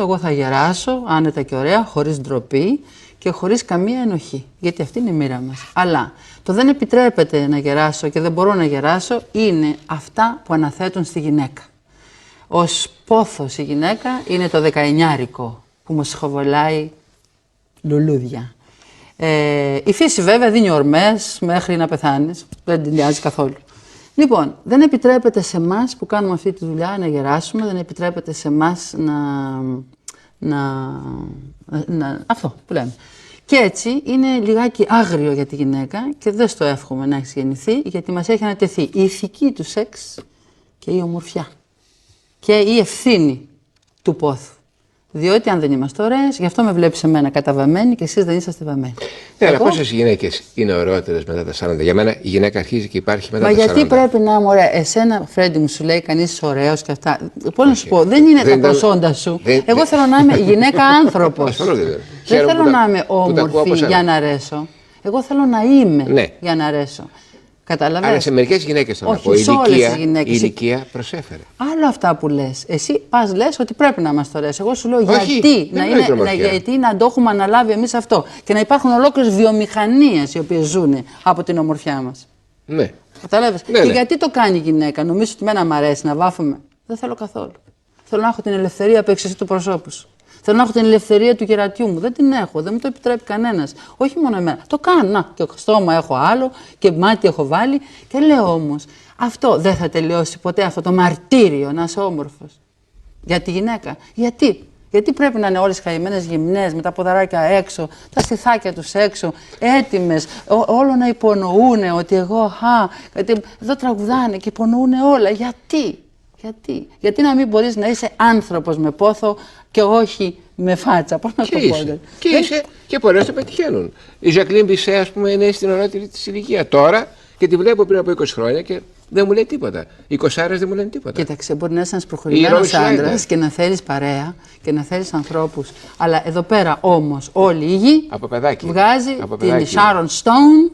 Εγώ θα γεράσω άνετα και ωραία, χωρίς ντροπή και χωρίς καμία ενοχή. Γιατί αυτή είναι η μοίρα μας. Αλλά το δεν επιτρέπεται να γεράσω και δεν μπορώ να γεράσω είναι αυτά που αναθέτουν στη γυναίκα. Ως πόθος η γυναίκα είναι το 19άρικο που μας σχοβολάει λουλούδια. Η φύση βέβαια δίνει ορμές μέχρι να πεθάνεις, δεν την νοιάζει καθόλου. Λοιπόν, δεν επιτρέπεται σε εμάς που κάνουμε αυτή τη δουλειά να γεράσουμε, δεν επιτρέπεται σε εμάς αυτό που λέμε. Και έτσι είναι λιγάκι άγριο για τη γυναίκα και δεν στο εύχομαι να έχει γεννηθεί, γιατί μας έχει ανατεθεί η ηθική του σεξ και η ομορφιά και η ευθύνη του πόθου. Διότι αν δεν είμαστε ωραίες, γι' αυτό με βλέπεις εμένα καταβαμμένη και εσείς δεν είσαστε βαμμένοι. Ναι, αλλά πόσες γυναίκες είναι ωραιότερες μετά τα 40? Για μένα η γυναίκα αρχίζει και υπάρχει μετά τα 40. Μα γιατί πρέπει να είμαι ωραία? Εσένα, Φρέντι, μου σου λέει κανείς είσαι ωραίος και αυτά. Πώς να σου πω, δεν είναι τα προσόντα σου. Εγώ θέλω να είμαι γυναίκα άνθρωπος. Δεν θέλω να είμαι όμορφη για να αρέσω. Εγώ θέλω να είμαι για να αρέσω. Κατάλαβες. Αλλά σε μερικές γυναίκες θέλω να πω. Η ηλικία προσέφερε. Άλλο αυτά που λες. Εσύ πας λες ότι πρέπει να είμαστε ωραίες. Εγώ σου λέω γιατί να το έχουμε αναλάβει εμείς αυτό. Και να υπάρχουν ολόκληρες βιομηχανίες οι οποίες ζουν από την ομορφιά μας. Ναι. Κατάλαβες. Και γιατί το κάνει η γυναίκα? Νομίζω ότι εμένα μου αρέσει να βάφομαι? Δεν θέλω καθόλου. Θέλω να έχω την ελευθερία που έχεις εσύ του προσώπου σου. Θέλω να έχω την ελευθερία του κερατιού μου. Δεν την έχω, δεν μου το επιτρέπει κανένας. Όχι μόνο εμένα. Το κάνω. Να, και στόμα έχω άλλο και μάτι έχω βάλει. Και λέω όμως, αυτό δεν θα τελειώσει ποτέ, αυτό το μαρτύριο να είσαι όμορφος. Για τη γυναίκα. Γιατί πρέπει να είναι όλες καημένες γυμνές, με τα ποδαράκια έξω, τα στιθάκια τους έξω, έτοιμες, όλο να υπονοούν ότι εγώ, εδώ τραγουδάνε και υπονοούν όλα. Γιατί να μην μπορείς να είσαι άνθρωπος με πόθο και όχι με φάτσα? Πώς να το πω? Και πολλές το πετυχαίνουν. Η Ζακλίν Μπισέ, ας πούμε, είναι στην ωραίτερη της ηλικία τώρα και τη βλέπω πριν από 20 χρόνια και δεν μου λέει τίποτα. Οι 20άρες δεν μου λένε τίποτα. Κοίταξε, μπορεί να είσαι ένας προχωρημένος άντρας και να θέλεις παρέα και να θέλεις ανθρώπους. Αλλά εδώ πέρα όμως όλη η γη βγάζει την Sharon Stone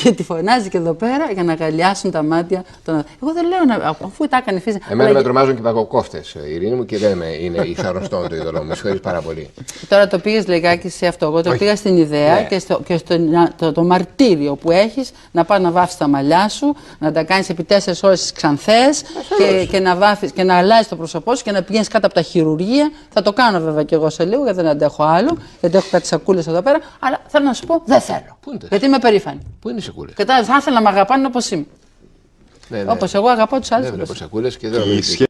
και τη φωνάζει και εδώ πέρα για να αγκαλιάσουν τα μάτια των. Εγώ δεν λέω αφού τα έκανε η φύση. Εμένα με τρομάζουν και οι παγοκόφτες, Ειρήνη μου, και δεν είναι η Sharon Stone το είδωλό μου. Με συγχωρείς πάρα πολύ. Τώρα το πήγες λιγάκι σε αυτό. Εγώ το πήγα στην ιδέα και το μαρτύριο που έχεις να πας να βάφεις τα μαλλιά σου, να τα κάνεις επί 4 ώρες ξανθές και να αλλάζεις το πρόσωπό σου και να πηγαίνεις κάτω από τα χειρουργεία. Θα το κάνω βέβαια κι εγώ σε λίγο γιατί δεν αντέχω άλλο, γιατί έχω κάτι σακούλες εδώ πέρα. Αλλά θέλω να σου πω, δεν θέλω. Γιατί είμαι περήφανη. Πού είναι οι σακούλες? Θα ήθελα να με αγαπάνε όπως είμαι. Όπως εγώ αγαπάω τους άλλους. Δεν βλέπω σακούλες και δεν